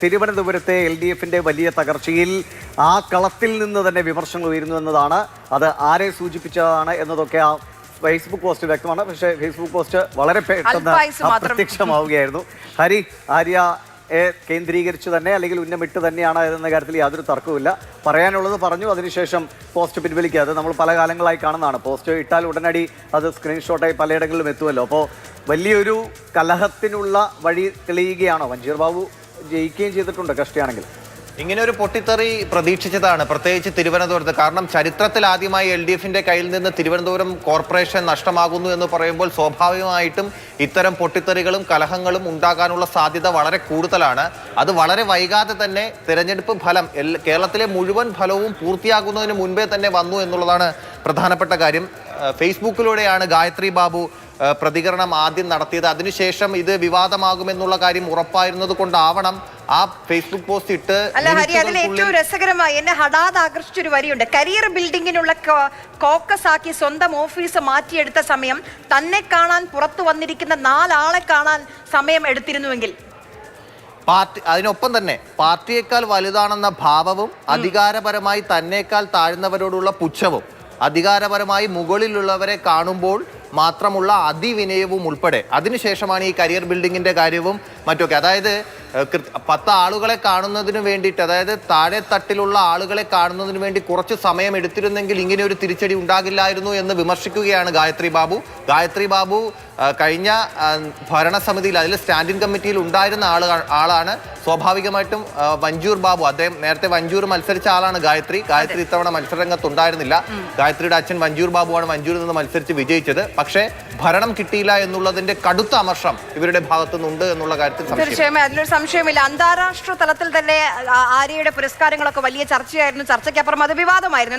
തിരുവനന്തപുരത്തെ LDFന്റെ വലിയ തകർച്ചയിൽ ആ കളത്തിൽ നിന്ന് തന്നെ വിമർശനങ്ങൾ ഉയരുന്നു എന്നതാണ്. അത് ആരെ സൂചിപ്പിച്ചതാണ് എന്നതൊക്കെ ആ ഫേസ്ബുക്ക് പോസ്റ്റ് വ്യക്തമാണ്. പക്ഷേ ഫേസ്ബുക്ക് പോസ്റ്റ് വളരെ പെട്ടെന്ന് അപ്രത്യക്ഷമാവുകയായിരുന്നു. ഹരി ആര്യയെ കേന്ദ്രീകരിച്ച് തന്നെ അല്ലെങ്കിൽ ഉന്നമിട്ട് തന്നെയാണ് എന്ന കാര്യത്തിൽ യാതൊരു തർക്കവുമില്ല. പറയാനുള്ളത് പറഞ്ഞു, അതിനുശേഷം പോസ്റ്റ് പിൻവലിക്കുക. അത് നമ്മൾ പല കാലങ്ങളായി കാണുന്നതാണ്. പോസ്റ്റ് ഇട്ടാൽ ഉടനടി അത് സ്ക്രീൻഷോട്ടായി പലയിടങ്ങളിലും എത്തുമല്ലോ. അപ്പോൾ വലിയൊരു കലഹത്തിനുള്ള വഴി തെളിയുകയാണോ? വഞ്ചീർ ബാബു ജയിക്കുകയും ചെയ്തിട്ടുണ്ട് കഷ്ടിയാണെങ്കിൽ. ഇങ്ങനെ ഒരു പൊട്ടിത്തെറി പ്രതീക്ഷിച്ചതാണ്, പ്രത്യേകിച്ച് തിരുവനന്തപുരത്ത്. കാരണം ചരിത്രത്തിൽ ആദ്യമായി LDFന്റെ കയ്യിൽ നിന്ന് തിരുവനന്തപുരം കോർപ്പറേഷൻ നഷ്ടമാകുന്നു എന്ന് പറയുമ്പോൾ സ്വാഭാവികമായിട്ടും ഇത്തരം പൊട്ടിത്തെറികളും കലഹങ്ങളും ഉണ്ടാകാനുള്ള സാധ്യത വളരെ കൂടുതലാണ്. അത് വളരെ വൈകാതെ തന്നെ തിരഞ്ഞെടുപ്പ് ഫലം കേരളത്തിലെ മുഴുവൻ ഫലവും പൂർത്തിയാകുന്നതിന് മുൻപേ തന്നെ വന്നു എന്നുള്ളതാണ് പ്രധാനപ്പെട്ട കാര്യം. ഫേസ്ബുക്കിലൂടെയാണ് ഗായത്രി ബാബു പ്രതികരണം ആദ്യം നടത്തിയത്. അതിനുശേഷം ഇത് വിവാദമാകുമെന്നുള്ള കാര്യം ഉറപ്പായിരുന്നത് കൊണ്ടാവണം ആ ഫേസ്ബുക്ക് പോസ്റ്റ് ഇട്ട്. അല്ല ഹരി, അതിൽ ഏറ്റവും രസകരമായി എന്നെ ഹഠാത് ആകർഷിച്ചൊരു വരിയുണ്ട്. കരിയർ ബിൽഡിങ്ങിനുള്ള കോക്കസ് ആക്കി സ്വന്തം ഓഫീസ് മാറ്റിയെടുത്ത സമയം തന്നെ കാണാൻ പുറത്തു വന്നിരിക്കുന്ന 4 ആളെ കാണാൻ സമയം എടുത്തിരുന്നുവെങ്കിൽ പാർട്ടി അതിനൊപ്പം തന്നെ പാർട്ടിയേക്കാൾ വലുതാണെന്ന ഭാവവും അധികാരപരമായി തന്നേക്കാൾ താഴ്ന്നവരോടുള്ള പുച്ഛവും അധികാരപരമായി മുകളിലുള്ളവരെ കാണുമ്പോൾ മാത്രമുള്ള അതിവിനയവും ഉൾപ്പെടെ അതിനുശേഷമാണ് ഈ കരിയർ ബിൽഡിങ്ങിന്റെ കാര്യവും മറ്റൊക്കെ. അതായത് 10 ആളുകളെ കാണുന്നതിന് വേണ്ടിയിട്ട്, അതായത് താഴെ തട്ടിലുള്ള ആളുകളെ കാണുന്നതിന് വേണ്ടി കുറച്ച് സമയം എടുത്തിരുന്നെങ്കിൽ ഇങ്ങനെ ഒരു തിരിച്ചടി ഉണ്ടാകില്ലായിരുന്നു എന്ന് വിമർശിക്കുകയാണ് ഗായത്രി ബാബു. കഴിഞ്ഞ ഭരണസമിതിയിൽ, അതിൽ സ്റ്റാൻഡിംഗ് കമ്മിറ്റിയിൽ ഉണ്ടായിരുന്ന ആളാണ്. സ്വാഭാവികമായിട്ടും വഞ്ചൂർ ബാബു, അദ്ദേഹം നേരത്തെ വഞ്ചൂർ മത്സരിച്ച ആളാണ്. ഗായത്രി ഇത്തവണ മത്സരരംഗത്ത് ഉണ്ടായിരുന്നില്ല. ഗായത്രിയുടെ അച്ഛൻ വഞ്ചൂർ ബാബുവാണ് വഞ്ചൂരിൽ നിന്ന് മത്സരിച്ച് വിജയിച്ചത്. പക്ഷേ ഭരണം കിട്ടിയില്ല എന്നുള്ളതിന്റെ കടുത്ത അമർഷം ഇവരുടെ ഭാഗത്തുനിന്നുണ്ട് എന്നുള്ള കാര്യത്തിൽ തീർച്ചയായും അതിലൊരു സംശയമില്ല. അന്താരാഷ്ട്ര തലത്തിൽ തന്നെ ആര്യയുടെ പുരസ്കാരങ്ങളൊക്കെ വലിയ ചർച്ചയായിരുന്നു. ചർച്ചയ്ക്കപ്പുറം അത് വിവാദമായിരുന്നു.